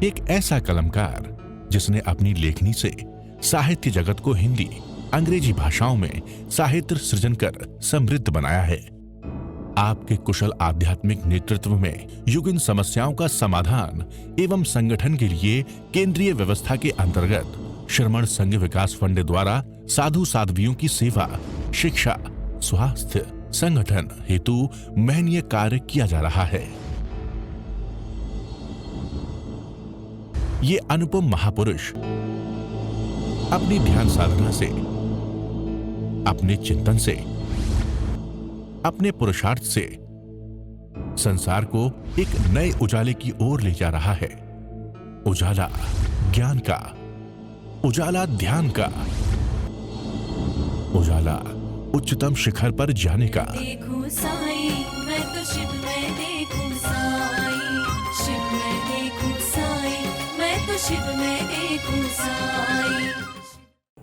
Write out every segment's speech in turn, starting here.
एक ऐसा कलमकार जिसने अपनी लेखनी से साहित्य जगत को हिंदी, अंग्रेजी भाषाओं में साहित्य सृजन कर समृद्ध बनाया है। आपके कुशल आध्यात्मिक नेतृत्व में युगीन समस्याओं का समाधान एवं संगठन के लिए केंद्रीय व्यवस्था के अंतर्गत श्रमण संघ विकास फंड द्वारा साधु साध्वियों की सेवा, शिक्षा, स्वास्थ्य, संगठन हेतु महनीय कार्य किया जा रहा है। ये अनुपम महापुरुष अपनी ध्यान साधना से, अपने चिंतन से, अपने पुरुषार्थ से संसार को एक नए उजाले की ओर ले जा रहा है। उजाला ज्ञान का, उजाला ध्यान का, उजाला उच्चतम शिखर पर जाने का। देखूं साई, मैं तो शिव में देखूं साई, शिव में देखूं साई, मैं तो शिव में देखूं साई।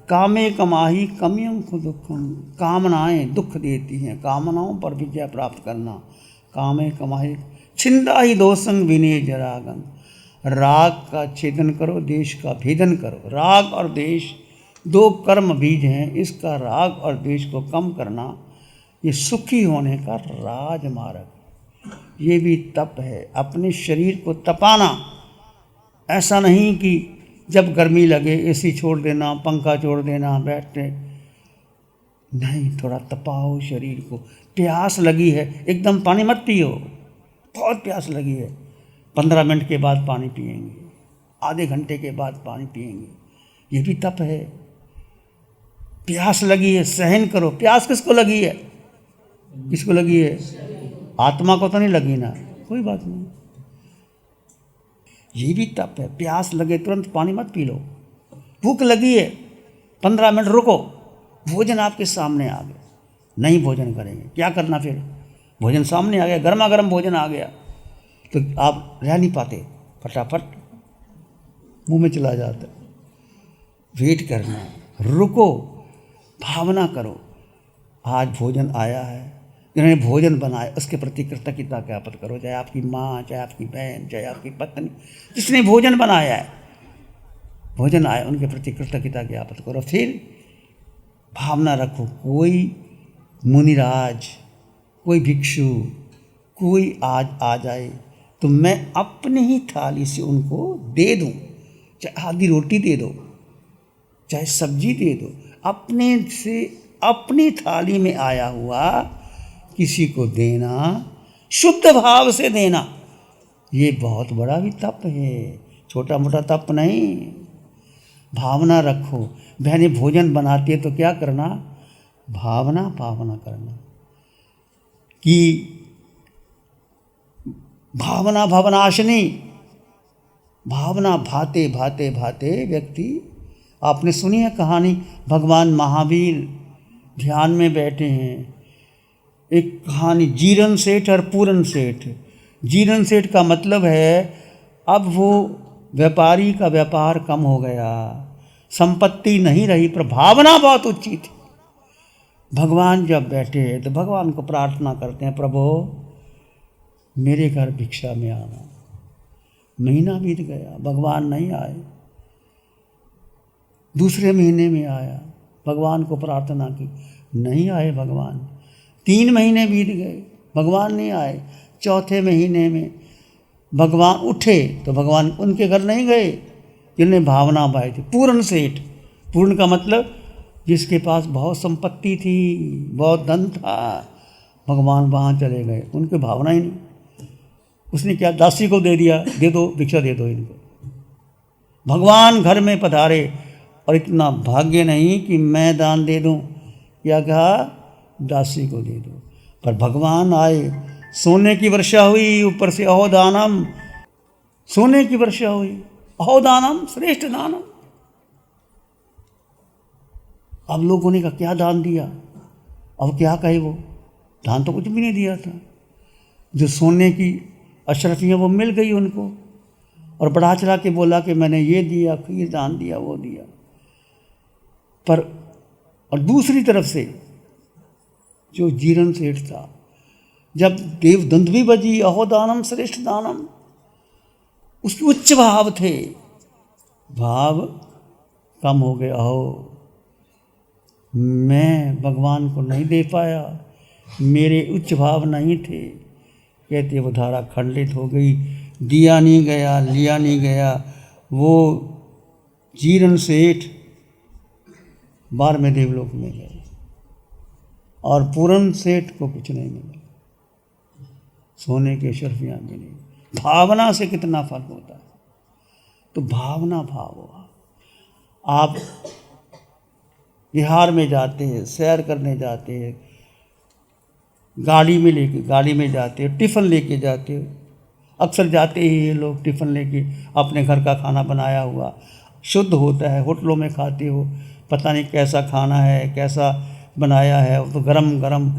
कामे कमाही कमियम दुखम, कामनाएं दुख देती हैं, कामनाओं पर विजय प्राप्त करना। कामे कमाही छिंदा ही दोषंग विनय जरागन, राग का छेदन करो, देश का भेदन करो। राग और देश दो कर्म बीज हैं, इसका राग और द्वेष को कम करना ये सुखी होने का राजमार्ग। ये भी तप है, अपने शरीर को तपाना। ऐसा नहीं कि जब गर्मी लगे एसी छोड़ देना, पंखा छोड़ देना, बैठते नहीं, थोड़ा तपाओ शरीर को। प्यास लगी है, एकदम पानी मत पियो। बहुत प्यास लगी है, 15 मिनट के बाद पानी पिएंगे, आधे घंटे के बाद पानी पिएंगे। ये भी तप है। प्यास लगी है, सहन करो। प्यास किसको लगी है? किसको लगी है? आत्मा को तो नहीं लगी ना, कोई बात नहीं। ये भी तप है। प्यास लगे तुरंत पानी मत पी लो। भूख लगी है, 15 मिनट रुको। भोजन आपके सामने आ गया, नहीं भोजन करेंगे, क्या करना फिर? भोजन सामने आ गया, गर्मा गर्म भोजन आ गया तो आप रह नहीं पाते, फटाफट मुंह में चला जाता। वेट करना, रुको, भावना करो। आज भोजन आया है, जिन्होंने भोजन बनाया उसके प्रति कृतज्ञता ज्ञापित करो। चाहे आपकी माँ, चाहे आपकी बहन, चाहे आपकी पत्नी, जिसने भोजन बनाया है, भोजन आया, उनके प्रति कृतज्ञता ज्ञापित करो। फिर भावना रखो, कोई मुनिराज, कोई भिक्षु, कोई आज आ जाए तो मैं अपनी ही थाली से उनको दे दूँ। चाहे आधी रोटी दे दो, चाहे सब्जी दे दो, अपने से अपनी थाली में आया हुआ किसी को देना, शुद्ध भाव से देना, ये बहुत बड़ा भी तप है, छोटा मोटा तप नहीं। भावना रखो। बहनें भोजन बनाती है तो क्या करना? भावना करना कि भावना भवनाशिनी। भावना भाते भाते भाते व्यक्ति, आपने सुनी है कहानी, भगवान महावीर ध्यान में बैठे हैं। एक कहानी, जीरन सेठ और पूरन सेठ। जीरन सेठ का मतलब है अब वो व्यापारी का व्यापार कम हो गया, संपत्ति नहीं रही, पर भावना बहुत ऊंची थी। भगवान जब बैठे तो भगवान को प्रार्थना करते हैं, प्रभु मेरे घर भिक्षा में आना। महीना बीत गया, भगवान नहीं आए। दूसरे महीने में आया, भगवान को प्रार्थना की, नहीं आए भगवान। 3 महीने बीत गए, भगवान नहीं आए। चौथे महीने में भगवान उठे तो भगवान उनके घर नहीं गए जिन्हें भावना पाई थी। पूर्ण सेठ, पूर्ण का मतलब जिसके पास बहुत संपत्ति थी, बहुत धन था, भगवान वहाँ चले गए, उनकी भावना ही नहीं। उसने क्या, दासी को दे दिया, दे दो भिक्षा, दे दो इनको। भगवान घर में पधारे और इतना भाग्य नहीं कि मैं दान दे दूं, या कहा दासी को दे दो। पर भगवान आए, सोने की वर्षा हुई ऊपर से, अहोदानम, सोने की वर्षा हुई। अहोदानम श्रेष्ठ दानम। अब लोगों ने कहा क्या दान दिया, अब क्या कहे वो, दान तो कुछ भी नहीं दिया था। जो सोने की अशरफियाँ वो मिल गई उनको, और बढ़ा चढ़ा के बोला कि मैंने ये दिया, ये दान दिया, वो दिया। पर और दूसरी तरफ से जो जीरन सेठ था, जब देव दंद भी बजी, अहोदानम श्रेष्ठ दानम, उसके उच्च भाव थे, भाव कम हो गया हो, मैं भगवान को नहीं दे पाया, मेरे उच्च भाव नहीं थे। कहते वो धारा खंडित हो गई, दिया नहीं गया, लिया नहीं गया। वो जीरन सेठ 12वें देवलोक में गए और पूरन सेठ को कुछ नहीं मिला, सोने के शर्फियाँ मिली। भावना से कितना फर्क होता है। तो भावना भाव हुआ। आप बिहार में जाते हैं, सैर करने जाते हैं, गाड़ी में जाते हो, टिफ़िन लेके जाते हो। अक्सर जाते ही ये लोग टिफ़िन लेके, अपने घर का खाना बनाया हुआ शुद्ध होता है। होटलों में खाते हो, पता नहीं कैसा खाना है, कैसा बनाया है, वो तो गरम गरम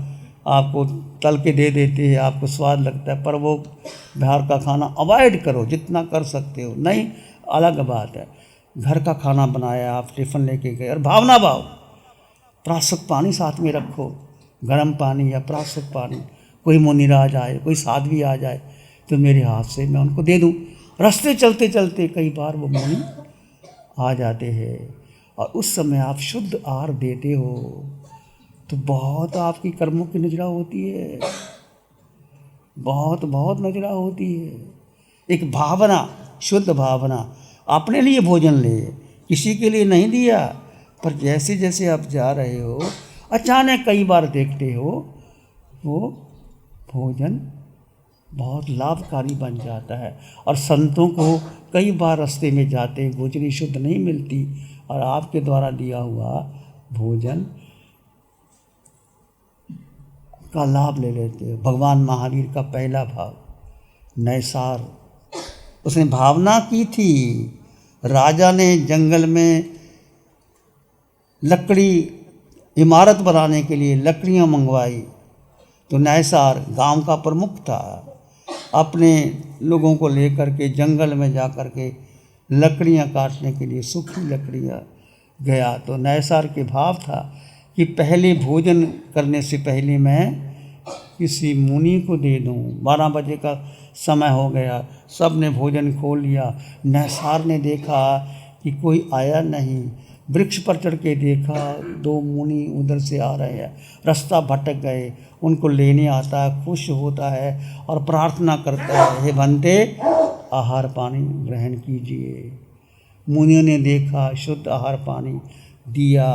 आपको तल के दे देते हैं, आपको स्वाद लगता है। पर वो बाहर का खाना अवॉइड करो जितना कर सकते हो। नहीं, अलग बात है। घर का खाना बनाया, आप टिफ़िन लेके गए, और भावना भाव, प्राशक पानी साथ में रखो, गर्म पानी या प्राशक पानी। कोई मुनिराज आए, कोई साध्वी आ जाए तो मेरे हाथ से मैं उनको दे दूं। रास्ते चलते चलते कई बार वो मुनि आ जाते हैं और उस समय आप शुद्ध आहार देते हो तो बहुत आपकी कर्मों की नजरा होती है, बहुत बहुत नजरा होती है। एक भावना, शुद्ध भावना, अपने लिए भोजन ले, किसी के लिए नहीं दिया। पर जैसे जैसे आप जा रहे हो, अचानक कई बार देखते हो वो भोजन बहुत लाभकारी बन जाता है। और संतों को कई बार रास्ते में जाते भोजन शुद्ध नहीं मिलती और आपके द्वारा दिया हुआ भोजन का लाभ ले लेते हो। भगवान महावीर का पहला भाव नैसार, उसने भावना की थी। राजा ने जंगल में लकड़ी, इमारत बनाने के लिए लकड़ियाँ मंगवाई तो नैसार गांव का प्रमुख था, अपने लोगों को लेकर के जंगल में जा कर के लकड़ियाँ काटने के लिए, सूखी लकड़ियाँ गया। तो नैसार के भाव था कि पहले भोजन करने से पहले मैं किसी मुनि को दे दूँ। 12 बजे का समय हो गया, सब ने भोजन खोल लिया। नैसार ने देखा कि कोई आया नहीं, वृक्ष पर चढ़ के देखा 2 मुनि उधर से आ रहे हैं, रास्ता भटक गए। उनको लेने आता है, खुश होता है और प्रार्थना करता है, हे बंदे आहार पानी ग्रहण कीजिए। मुनियों ने देखा, शुद्ध आहार पानी दिया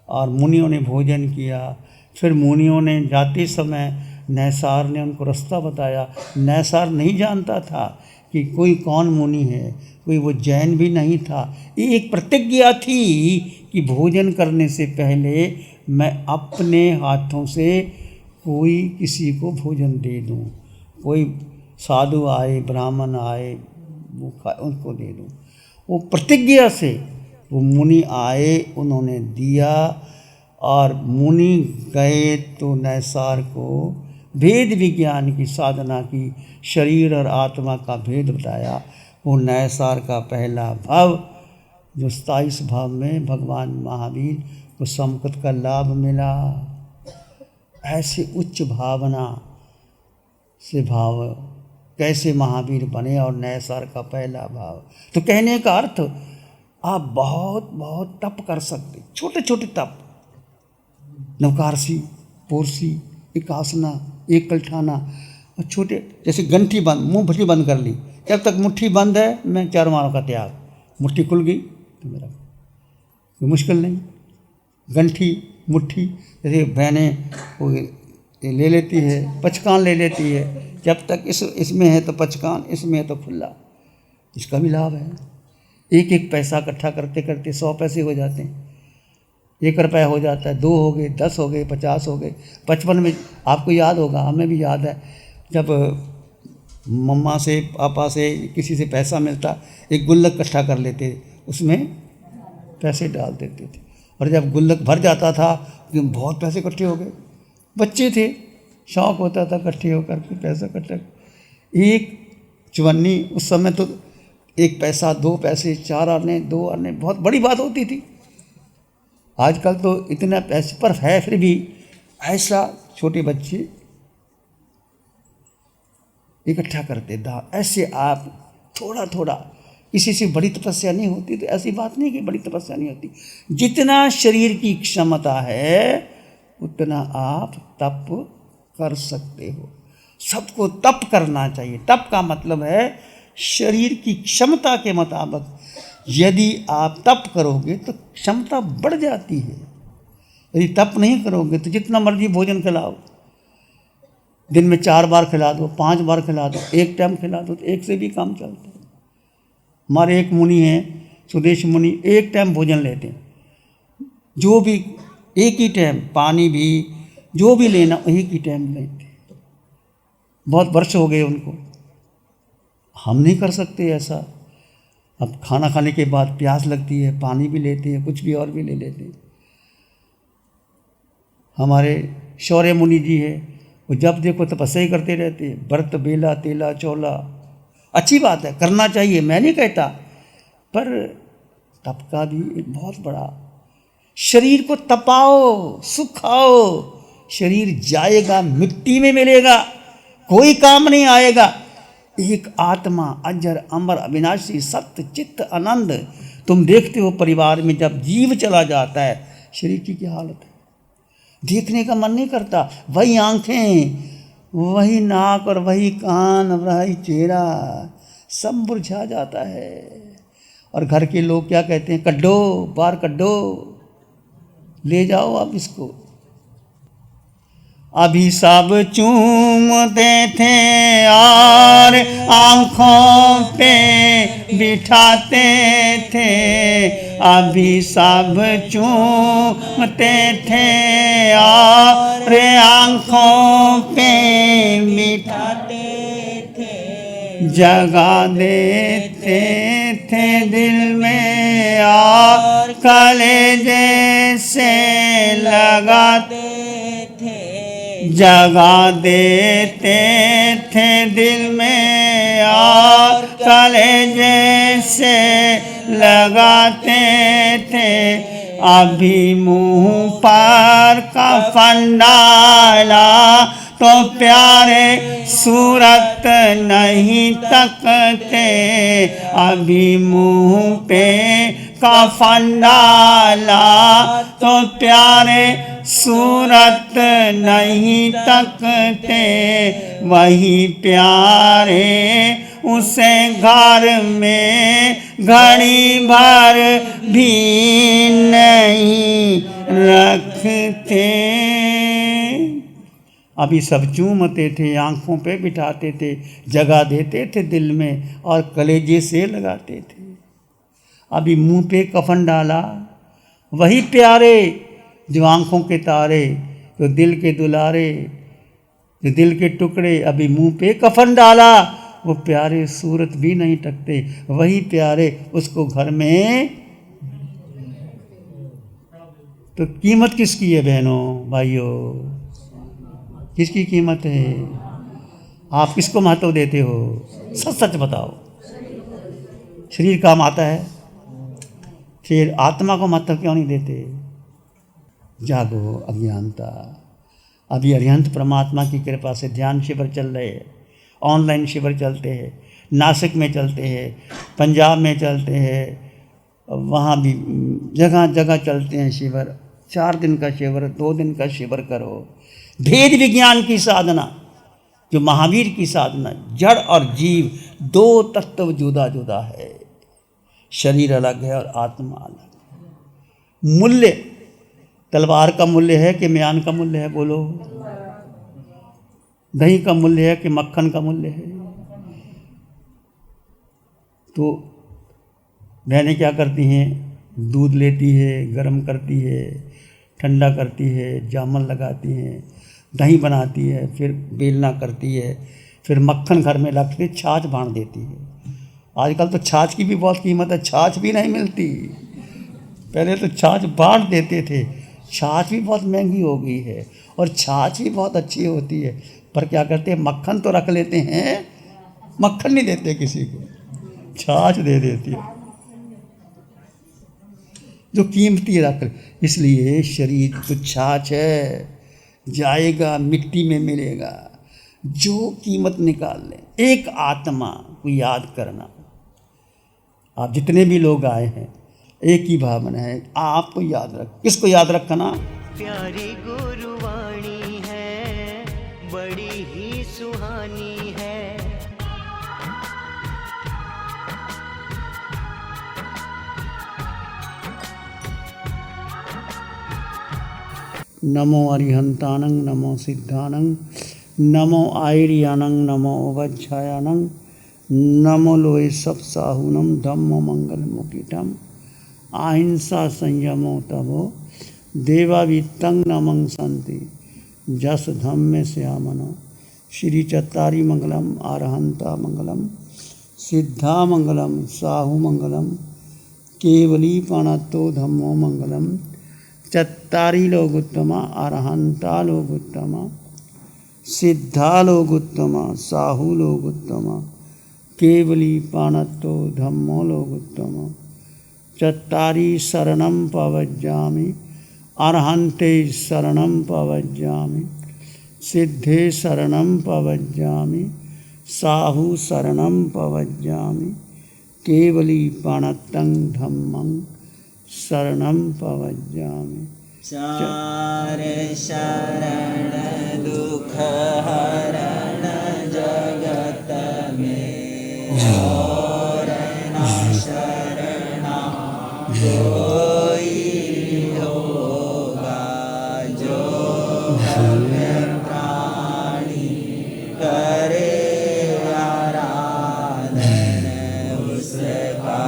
और मुनियों ने भोजन किया। फिर मुनियों ने जाते समय नैसार ने उनको रास्ता बताया। नैसार नहीं जानता था कि कोई कौन मुनि है, कोई वो जैन भी नहीं था। ये एक प्रतिज्ञा थी कि भोजन करने से पहले मैं अपने हाथों से कोई किसी को भोजन दे दूं। कोई साधु आए, ब्राह्मण आए, वो उनको दे दूं। वो प्रतिज्ञा से वो मुनि आए, उन्होंने दिया और मुनि गए तो नैसार को भेद विज्ञान की साधना की, शरीर और आत्मा का भेद बताया। वो नैसार का पहला भाव जो 27 भाव में भगवान महावीर को समकत का लाभ मिला। ऐसे उच्च भावना से भाव कैसे महावीर बने और नैसार का पहला भाव। तो कहने का अर्थ आप बहुत बहुत तप कर सकते, छोटे छोटे तप, नवकारसी, पोरसी, एकासना, एक कलठाना, और छोटे जैसे गंठी बंद, मुंह भट्टी बंद कर ली, जब तक मुट्ठी बंद है मैं 4 मारों का त्याग। मुट्ठी खुल गई तो मेरा कोई मुश्किल नहीं। गंठी, मुट्ठी, जैसे बहनें वो ले लेती है, पचकान ले लेती है, जब तक इसमें है तो पचकान, इसमें है तो खुला। इसका भी लाभ है। एक एक पैसा इकट्ठा करते करते 100 पैसे हो जाते हैं, 1 रुपया हो जाता है, 2 हो गए, 10 हो गए, 50 हो गए। 55 में आपको याद होगा, हमें भी याद है, जब मम्मा से, पापा से, किसी से पैसा मिलता, एक गुल्लक इकट्ठा कर लेते, उसमें पैसे डाल देते थे। और जब गुल्लक भर जाता था कि बहुत पैसे इकट्ठे हो गए, बच्चे थे, शौक़ होता था इकट्ठे होकर के पैसा इकट्ठा। एक चवन्नी, उस समय तो 1 पैसा, 2 पैसे, 4 आने, 2 आने बहुत बड़ी बात होती थी। आजकल तो इतना पैसे पर है, फिर भी ऐसा छोटे बच्चे इकट्ठा करते दान। ऐसे आप थोड़ा थोड़ा, किसी से बड़ी तपस्या नहीं होती, तो ऐसी बात नहीं कि बड़ी तपस्या नहीं होती। जितना शरीर की क्षमता है उतना आप तप कर सकते हो। सबको तप करना चाहिए। तप का मतलब है शरीर की क्षमता के मुताबिक यदि आप तप करोगे तो क्षमता बढ़ जाती है। यदि तप नहीं करोगे तो जितना मर्जी भोजन खिलाओ, दिन में 4 बार खिला दो, 5 बार खिला दो, एक टाइम खिला दो, तो एक से भी काम चलता है। हमारे एक मुनि हैं, सुदेश मुनि, एक टाइम भोजन लेते हैं, जो भी एक ही टाइम, पानी भी जो भी लेना एक ही टाइम लेते हैं। बहुत वर्ष हो गए उनको। हम नहीं कर सकते ऐसा। अब खाना खाने के बाद प्यास लगती है, पानी भी लेते हैं, कुछ भी और भी ले लेते हैं। हमारे शौर्य मुनि जी है, वो जब देखो तपस्या ही करते रहते हैं, व्रत बेला तेला चौला। अच्छी बात है, करना चाहिए, मैं नहीं कहता, पर तप का भी एक बहुत बड़ा, शरीर को तपाओ, सुखाओ, शरीर जाएगा मिट्टी में मिलेगा, कोई काम नहीं आएगा। एक आत्मा अजर अमर अविनाशी सत्य चित्त आनंद। तुम देखते हो परिवार में जब जीव चला जाता है शरीर की क्या हालत है, देखने का मन नहीं करता। वही आंखें, वही नाक और वही कान, वही चेहरा, सब मुरझा जाता है। और घर के लोग क्या कहते हैं, कड्डो, बाहर कड्डो, ले जाओ आप इसको। अभी सब चूमते थे और आँखों पे बिठाते थे, अभी सब चूमते थे और आँखों पे बिठाते थे, जगा देते थे दिल में और कलेजे से लगाते थे, जगा देते थे दिल में और कलेजे से लगाते थे। अभी मुँह पर कफन डाला तो प्यारे सूरत नहीं तकते, अभी मुँह पे कफन डाला तो प्यारे सूरत नहीं तकते, वही प्यारे उसे घर में घड़ी भर भी नहीं रखते। अभी सब चूमते थे, आँखों पे बिठाते थे, जगा देते थे दिल में और कलेजे से लगाते थे। अभी मुंह पे कफन डाला, वही प्यारे जो आँखों के तारे, जो दिल के दुलारे, जो दिल के टुकड़े, अभी मुंह पे कफन डाला, वो प्यारे सूरत भी नहीं टकते, वही प्यारे उसको घर में। तो कीमत किसकी है बहनों भाइयों, किसकी कीमत है? आप किसको महत्व देते हो? सच सच बताओ। शरीर काम आता है, फिर आत्मा को महत्व क्यों नहीं देते? जागो अज्ञानता। अभी अरिहंत परमात्मा की कृपा से ध्यान शिविर चल रहे हैं, ऑनलाइन शिविर चलते हैं, नासिक में चलते हैं, पंजाब में चलते हैं, वहाँ भी जगह जगह चलते हैं शिविर। 4 दिन का शिविर, 2 दिन का शिविर करो। भेद विज्ञान की साधना, जो महावीर की साधना, जड़ और जीव 2 तत्व जुदा जुदा है, शरीर अलग है और आत्मा अलग है। मूल्य तलवार का मूल्य है कि म्यान का मूल्य है? बोलो। दही का मूल्य है कि मक्खन का मूल्य है? तो बहनें क्या करती हैं, दूध लेती है, गर्म करती है, ठंडा करती है, जामन लगाती हैं, दही बनाती है, फिर बेलना करती है, फिर मक्खन घर में रख के छाछ बांध देती है। आजकल तो छाछ की भी बहुत कीमत है, छाछ भी नहीं मिलती। पहले तो छाछ बांट देते थे, छाछ भी बहुत महंगी हो गई है और छाछ भी बहुत अच्छी होती है, पर क्या करते हैं, मक्खन तो रख लेते हैं, मक्खन नहीं देते किसी को, छाछ दे देती है जो कीमती रख। इसलिए शरीर तो छाछ है, जाएगा मिट्टी में मिलेगा, जो कीमत निकाल ले। एक आत्मा को याद करना, आप जितने भी लोग आए हैं, एक ही भावना है, आपको याद रख, किसको याद रखना? प्यारी गुरुवाणी है, बड़ी ही सुहानी है। नमो अरिहंतानं, नमो सिद्धानं, नमो आयर्यानं, नमो उवज्झायानं, नमो लोए सब साहुनम, धम्मो मंगल मुकिटम, अहिंसा संयमो तभो, देवावित्तं नमं संति, जस धम्मे श्यामनो। श्री चत्तारी मंगलम, आरहंता मंगलम, सिद्धा मंगलम, साहु मंगलम, केवली पाणत्तो धम्मो मंगलम। चत्तारी लोगुत्तमा, अरहंता लोगुत्तमा, सिद्धा लोगुत्तमा, साहु लोगुत्तमा, केवली पाणत्तो धम्मो लोगुत्तमा। चत्तारी शरणं पवज्जामि, अरहन्ते शरणं पवज्जामि, सिद्धे शरणं पवज्जामि, साहु शरणं पवज्जामि, केवली पाणत्तं धम्मं शरणं पवज्जामि। चार शरण दुख हरण जगत में, और न शरणा कोई होगा, जो भव्य प्राणी करे आराधन उसका।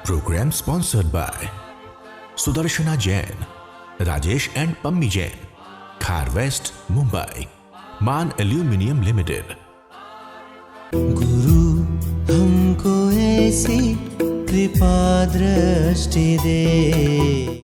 Program sponsored by Sudarshana Jain, Rajesh and Pammi Jain, Khar West, Mumbai, Man Aluminium Limited। गुरु हमको ऐसी कृपा दृष्टि दे।